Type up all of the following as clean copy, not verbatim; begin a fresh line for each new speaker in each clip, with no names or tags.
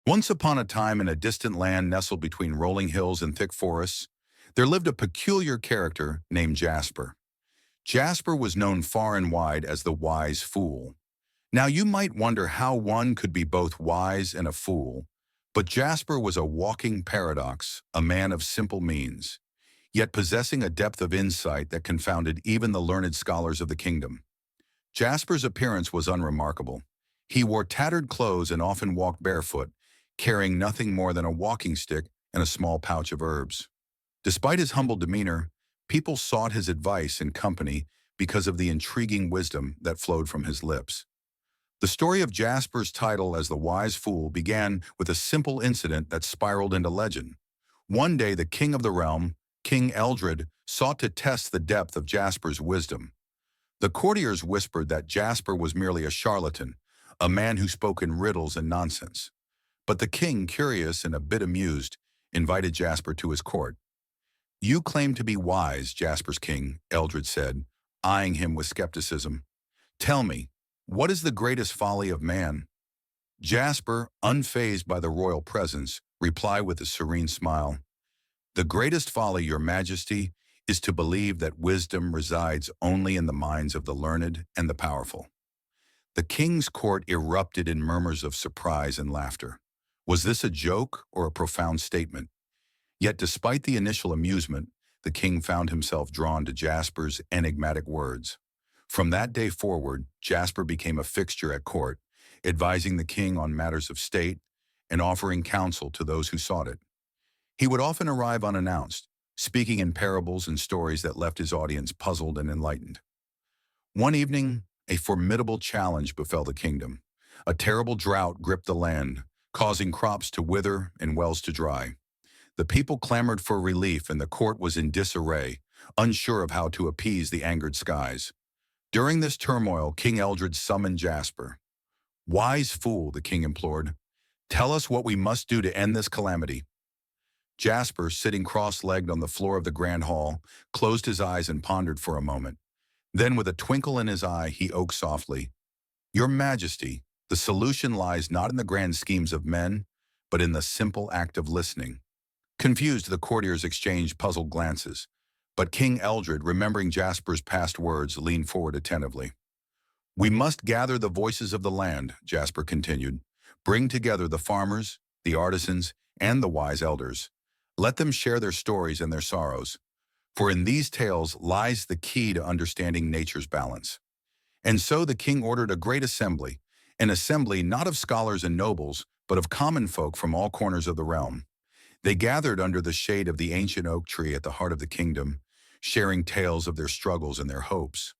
Once upon a time in a distant land nestled between rolling hills and thick forests, there lived a peculiar character named Jasper. Jasper was known far and wide as the wise fool. Now you might wonder how one could be both wise and a fool, but Jasper was a walking paradox, a man of simple means, yet possessing a depth of insight that confounded even the learned scholars of the kingdom. Jasper's appearance was unremarkable. He wore tattered clothes and often walked barefoot, carrying nothing more than a walking stick and a small pouch of herbs. Despite his humble demeanor, people sought his advice and company because of the intriguing wisdom that flowed from his lips. The story of Jasper's title as the wise fool began with a simple incident that spiraled into legend. One day, the king of the realm, King Eldred, sought to test the depth of Jasper's wisdom. The courtiers whispered that Jasper was merely a charlatan, a man who spoke in riddles and nonsense. But the king, curious and a bit amused, invited Jasper to his court. "You claim to be wise, Jasper's king," Eldred said, eyeing him with skepticism. "Tell me, what is the greatest folly of man?" Jasper, unfazed by the royal presence, replied with a serene smile, "The greatest folly, your majesty, is to believe that wisdom resides only in the minds of the learned and the powerful." The king's court erupted in murmurs of surprise and laughter. Was this a joke or a profound statement? Yet despite the initial amusement, the king found himself drawn to Jasper's enigmatic words. From that day forward, Jasper became a fixture at court, advising the king on matters of state and offering counsel to those who sought it. He would often arrive unannounced, speaking in parables and stories that left his audience puzzled and enlightened. One evening, a formidable challenge befell the kingdom. A terrible drought gripped the land, causing crops to wither and wells to dry. The people clamored for relief and the court was in disarray, unsure of how to appease the angered skies. During this turmoil, King Eldred summoned Jasper. "Wise fool," the king implored, "tell us what we must do to end this calamity." Jasper, sitting cross-legged on the floor of the grand hall, closed his eyes and pondered for a moment. Then, with a twinkle in his eye, he oaked softly, "Your Majesty, the solution lies not in the grand schemes of men, but in the simple act of listening." Confused, the courtiers exchanged puzzled glances, but King Eldred, remembering Jasper's past words, leaned forward attentively. "We must gather the voices of the land," Jasper continued. "Bring together the farmers, the artisans, and the wise elders. Let them share their stories and their sorrows, for in these tales lies the key to understanding nature's balance." And so the king ordered a great assembly, an assembly not of scholars and nobles, but of common folk from all corners of the realm. They gathered under the shade of the ancient oak tree at the heart of the kingdom, sharing tales of their struggles and their hopes.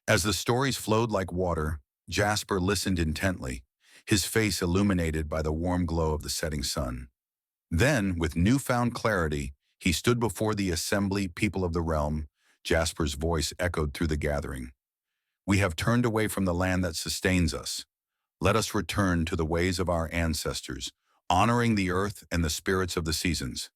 As the stories flowed like water, Jasper listened intently, his face illuminated by the warm glow of the setting sun. Then, with newfound clarity, he stood before the assembly people of the realm. Jasper's voice echoed through the gathering. "We have turned away from the land that sustains us. Let us return to the ways of our ancestors, honoring the earth and the spirits of the seasons."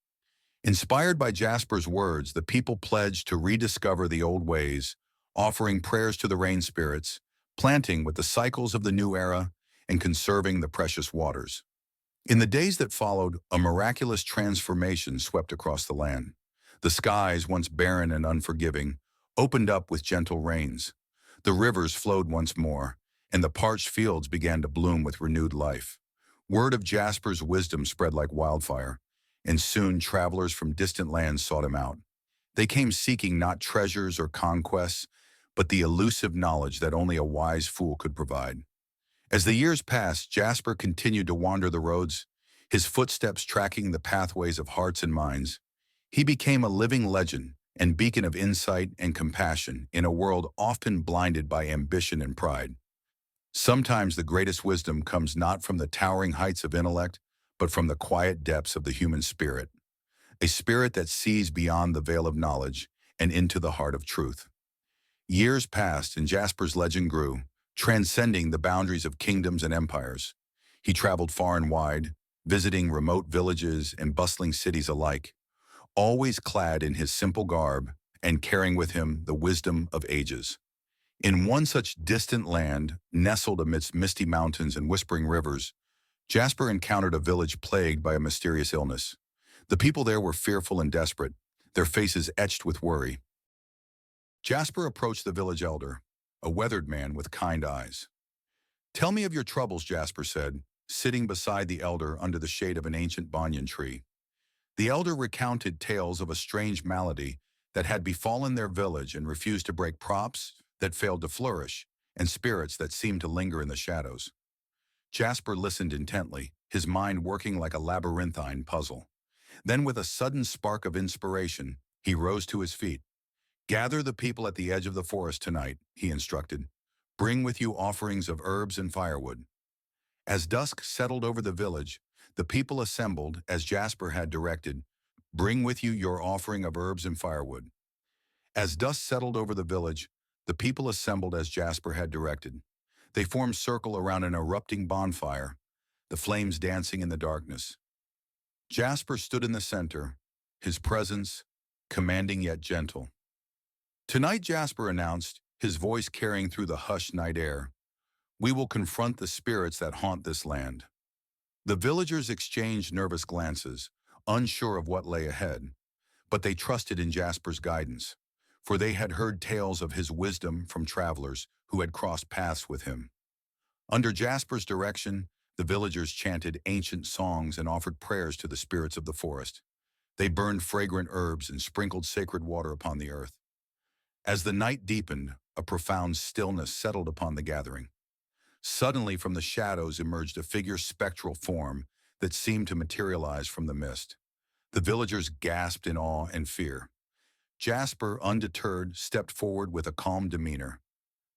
Inspired by Jasper's words, the people pledged to rediscover the old ways, offering prayers to the rain spirits, planting with the cycles of the new era, and conserving the precious waters. In the days that followed, a miraculous transformation swept across the land. The skies, once barren and unforgiving, opened up with gentle rains. The rivers flowed once more, and the parched fields began to bloom with renewed life. Word of Jasper's wisdom spread like wildfire, and soon travelers from distant lands sought him out. They came seeking not treasures or conquests, but the elusive knowledge that only a wise fool could provide. As the years passed, Jasper continued to wander the roads, his footsteps tracking the pathways of hearts and minds. He became a living legend and beacon of insight and compassion in a world often blinded by ambition and pride. Sometimes the greatest wisdom comes not from the towering heights of intellect, but from the quiet depths of the human spirit, a spirit that sees beyond the veil of knowledge and into the heart of truth. Years passed and Jasper's legend grew, transcending the boundaries of kingdoms and empires. He traveled far and wide, visiting remote villages and bustling cities alike, always clad in his simple garb and carrying with him the wisdom of ages. In one such distant land, nestled amidst misty mountains and whispering rivers, Jasper encountered a village plagued by a mysterious illness. The people there were fearful and desperate, their faces etched with worry. Jasper approached the village elder, a weathered man with kind eyes. "Tell me of your troubles," Jasper said, sitting beside the elder under the shade of an ancient banyan tree. The elder recounted tales of a strange malady that had befallen their village and refused to break crops that failed to flourish, and spirits that seemed to linger in the shadows. Jasper listened intently, his mind working like a labyrinthine puzzle. Then, with a sudden spark of inspiration, he rose to his feet. "Gather the people at the edge of the forest tonight," he instructed. "Bring with you offerings of herbs and firewood." As dusk settled over the village, the people assembled as Jasper had directed. "Bring with you your offering of herbs and firewood." As dusk settled over the village, the people assembled as Jasper had directed. They formed circle around an erupting bonfire, the flames dancing in the darkness. Jasper stood in the center, his presence commanding yet gentle. "Tonight," Jasper announced, his voice carrying through the hushed night air, "we will confront the spirits that haunt this land." The villagers exchanged nervous glances, unsure of what lay ahead, but they trusted in Jasper's guidance, for they had heard tales of his wisdom from travelers who had crossed paths with him. Under Jasper's direction, the villagers chanted ancient songs and offered prayers to the spirits of the forest. They burned fragrant herbs and sprinkled sacred water upon the earth. As the night deepened, a profound stillness settled upon the gathering. Suddenly, from the shadows emerged a figure's spectral form that seemed to materialize from the mist. The villagers gasped in awe and fear. Jasper, undeterred, stepped forward with a calm demeanor.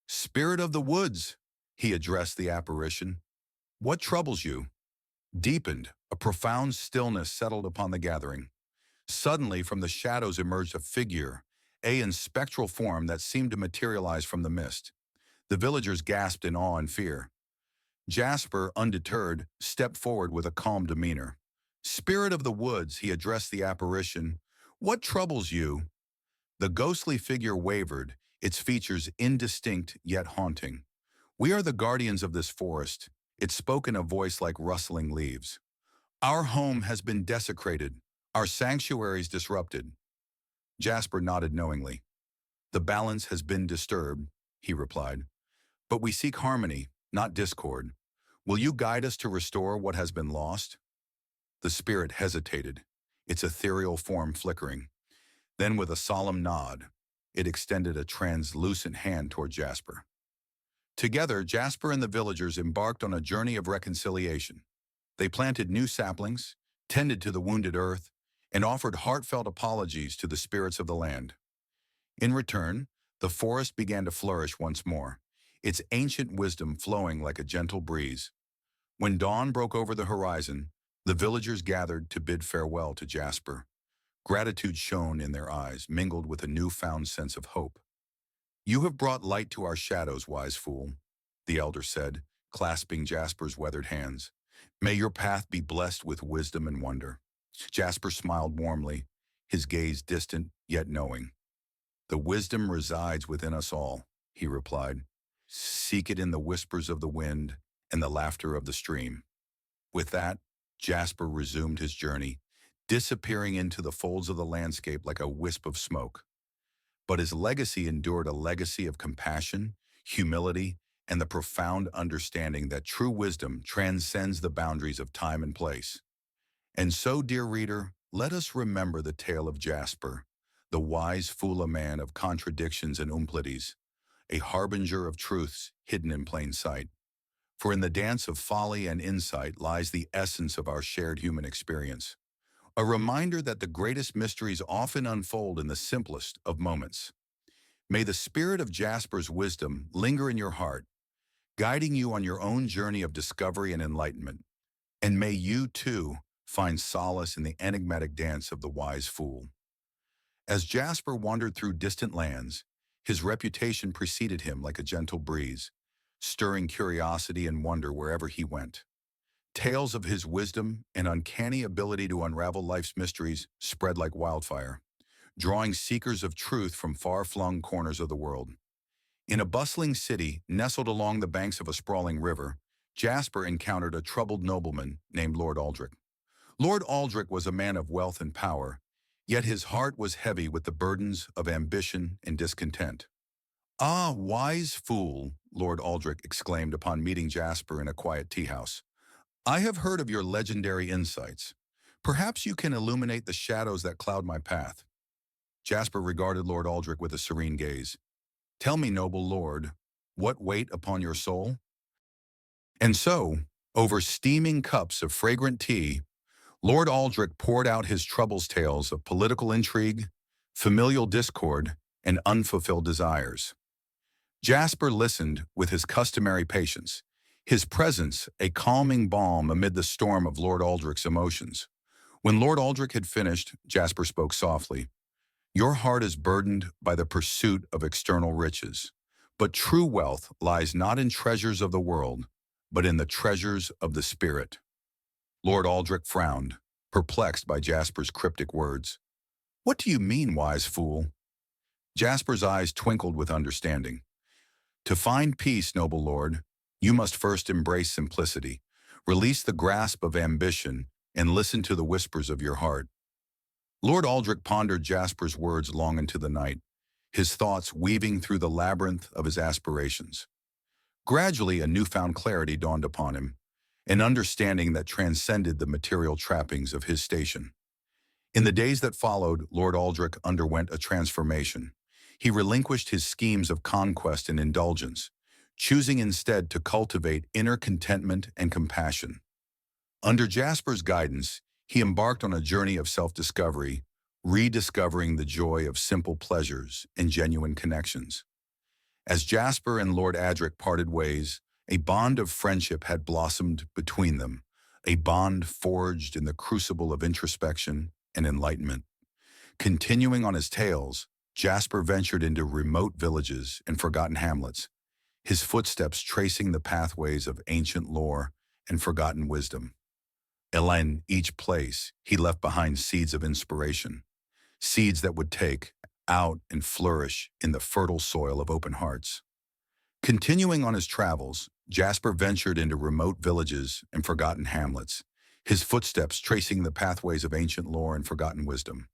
"Spirit of the woods," he addressed the apparition, "what troubles you?" Deepened, a profound stillness settled upon the gathering. Suddenly, from the shadows emerged a figure, in spectral form that seemed to materialize from the mist. The villagers gasped in awe and fear. Jasper, undeterred, stepped forward with a calm demeanor. "Spirit of the woods," he addressed the apparition, "what troubles you?" The ghostly figure wavered, its features indistinct yet haunting. "We are the guardians of this forest," it spoke in a voice like rustling leaves. "Our home has been desecrated, our sanctuaries disrupted." Jasper nodded knowingly. "The balance has been disturbed," he replied. "But we seek harmony, not discord. Will you guide us to restore what has been lost?" The spirit hesitated, its ethereal form flickering. Then, with a solemn nod, it extended a translucent hand toward Jasper. Together, Jasper and the villagers embarked on a journey of reconciliation. They planted new saplings, tended to the wounded earth, and offered heartfelt apologies to the spirits of the land. In return, the forest began to flourish once more, its ancient wisdom flowing like a gentle breeze. When dawn broke over the horizon, the villagers gathered to bid farewell to Jasper. Gratitude shone in their eyes, mingled with a newfound sense of hope. "You have brought light to our shadows, wise fool," the elder said, clasping Jasper's weathered hands. "May your path be blessed with wisdom and wonder." Jasper smiled warmly, his gaze distant yet knowing. "The wisdom resides within us all," he replied. "Seek it in the whispers of the wind and the laughter of the stream." With that, Jasper resumed his journey, disappearing into the folds of the landscape like a wisp of smoke. But his legacy endured, a legacy of compassion, humility, and the profound understanding that true wisdom transcends the boundaries of time and place. And so, dear reader, let us remember the tale of Jasper, the wise fool, a man of contradictions and umplities, a harbinger of truths hidden in plain sight. For in the dance of folly and insight lies the essence of our shared human experience, a reminder that the greatest mysteries often unfold in the simplest of moments. May the spirit of Jasper's wisdom linger in your heart, guiding you on your own journey of discovery and enlightenment. And may you, too, find solace in the enigmatic dance of the wise fool. As Jasper wandered through distant lands, his reputation preceded him like a gentle breeze, stirring curiosity and wonder wherever he went. Tales of his wisdom and uncanny ability to unravel life's mysteries spread like wildfire, drawing seekers of truth from far-flung corners of the world. In a bustling city nestled along the banks of a sprawling river, Jasper encountered a troubled nobleman named Lord Aldrich. Lord Aldrich was a man of wealth and power, yet his heart was heavy with the burdens of ambition and discontent. "Ah, wise fool," Lord Aldrich exclaimed upon meeting Jasper in a quiet tea-house. "I have heard of your legendary insights. Perhaps you can illuminate the shadows that cloud my path." Jasper regarded Lord Aldrich with a serene gaze. "Tell me, noble lord, what weight upon your soul?" And so, over steaming cups of fragrant tea, Lord Aldrich poured out his troubles tales of political intrigue, familial discord, and unfulfilled desires. Jasper listened with his customary patience, his presence a calming balm amid the storm of Lord Aldrich's emotions. When Lord Aldrich had finished, Jasper spoke softly. "Your heart is burdened by the pursuit of external riches, but true wealth lies not in treasures of the world, but in the treasures of the spirit." Lord Aldrich frowned, perplexed by Jasper's cryptic words. "What do you mean, wise fool?" Jasper's eyes twinkled with understanding. "To find peace, noble lord, you must first embrace simplicity, release the grasp of ambition, and listen to the whispers of your heart." Lord Aldrich pondered Jasper's words long into the night, his thoughts weaving through the labyrinth of his aspirations. Gradually, a newfound clarity dawned upon him, an understanding that transcended the material trappings of his station. In the days that followed, Lord Aldrich underwent a transformation. He relinquished his schemes of conquest and indulgence, choosing instead to cultivate inner contentment and compassion. Under Jasper's guidance, he embarked on a journey of self-discovery, rediscovering the joy of simple pleasures and genuine connections. As Jasper and Lord Aldrich parted ways, a bond of friendship had blossomed between them, a bond forged in the crucible of introspection and enlightenment. Continuing on his tales, Jasper ventured into remote villages and forgotten hamlets, his footsteps tracing the pathways of ancient lore and forgotten wisdom. In each place, he left behind seeds of inspiration, seeds that would take out and flourish in the fertile soil of open hearts. Continuing on his travels, Jasper ventured into remote villages and forgotten hamlets, his footsteps tracing the pathways of ancient lore and forgotten wisdom.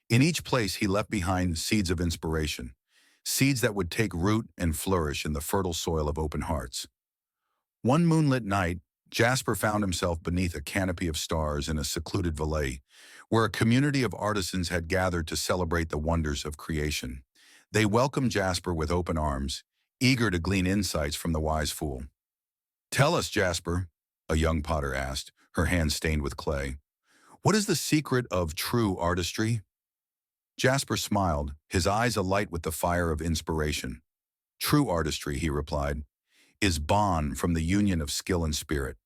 In each place, he left behind seeds of inspiration, seeds that would take root and flourish in the fertile soil of open hearts. One moonlit night, Jasper found himself beneath a canopy of stars in a secluded valley, where a community of artisans had gathered to celebrate the wonders of creation. They welcomed Jasper with open arms, eager to glean insights from the wise fool. "Tell us, Jasper," a young potter asked, her hands stained with clay. "What is the secret of true artistry?" Jasper smiled, his eyes alight with the fire of inspiration. "True artistry," he replied, "is born from the union of skill and spirit.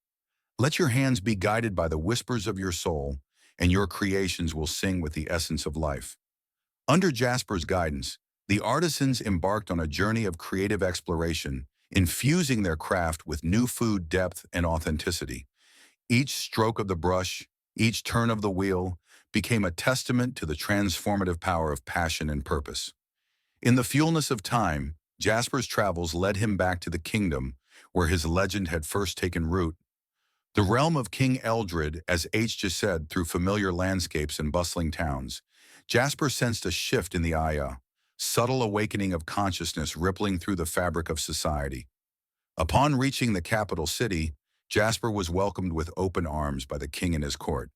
Let your hands be guided by the whispers of your soul, and your creations will sing with the essence of life." Under Jasper's guidance, the artisans embarked on a journey of creative exploration, infusing their craft with new food depth and authenticity. Each stroke of the brush, each turn of the wheel, became a testament to the transformative power of passion and purpose. In the fullness of time, Jasper's travels led him back to the kingdom where his legend had first taken root. The realm of King Eldred, as H. just said, through familiar landscapes and bustling towns. Jasper sensed a shift in the Aya, subtle awakening of consciousness rippling through the fabric of society. Upon reaching the capital city, Jasper was welcomed with open arms by the king and his court.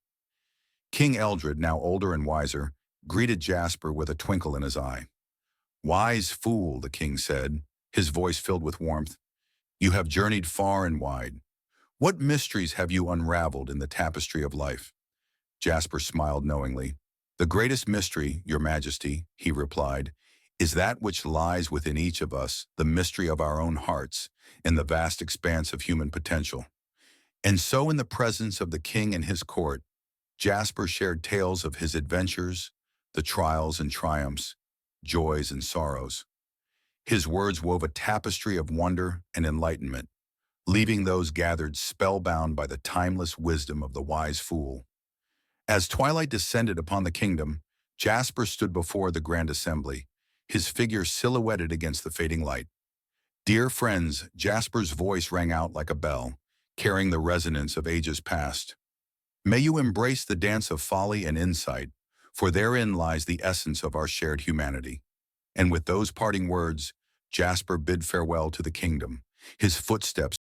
King Eldred, now older and wiser, greeted Jasper with a twinkle in his eye. "Wise fool," the king said, his voice filled with warmth, "you have journeyed far and wide. What mysteries have you unraveled in the tapestry of life?" Jasper smiled knowingly. "The greatest mystery, your majesty," he replied, "is that which lies within each of us, the mystery of our own hearts, in the vast expanse of human potential." And so in the presence of the king and his court, Jasper shared tales of his adventures, the trials and triumphs, joys and sorrows. His words wove a tapestry of wonder and enlightenment, leaving those gathered spellbound by the timeless wisdom of the wise fool. As twilight descended upon the kingdom, Jasper stood before the grand assembly, his figure silhouetted against the fading light. "Dear friends," Jasper's voice rang out like a bell, carrying the resonance of ages past. May you embrace the dance of folly and insight, for therein lies the essence of our shared humanity. And with those parting words, Jasper bid farewell to the kingdom, his footsteps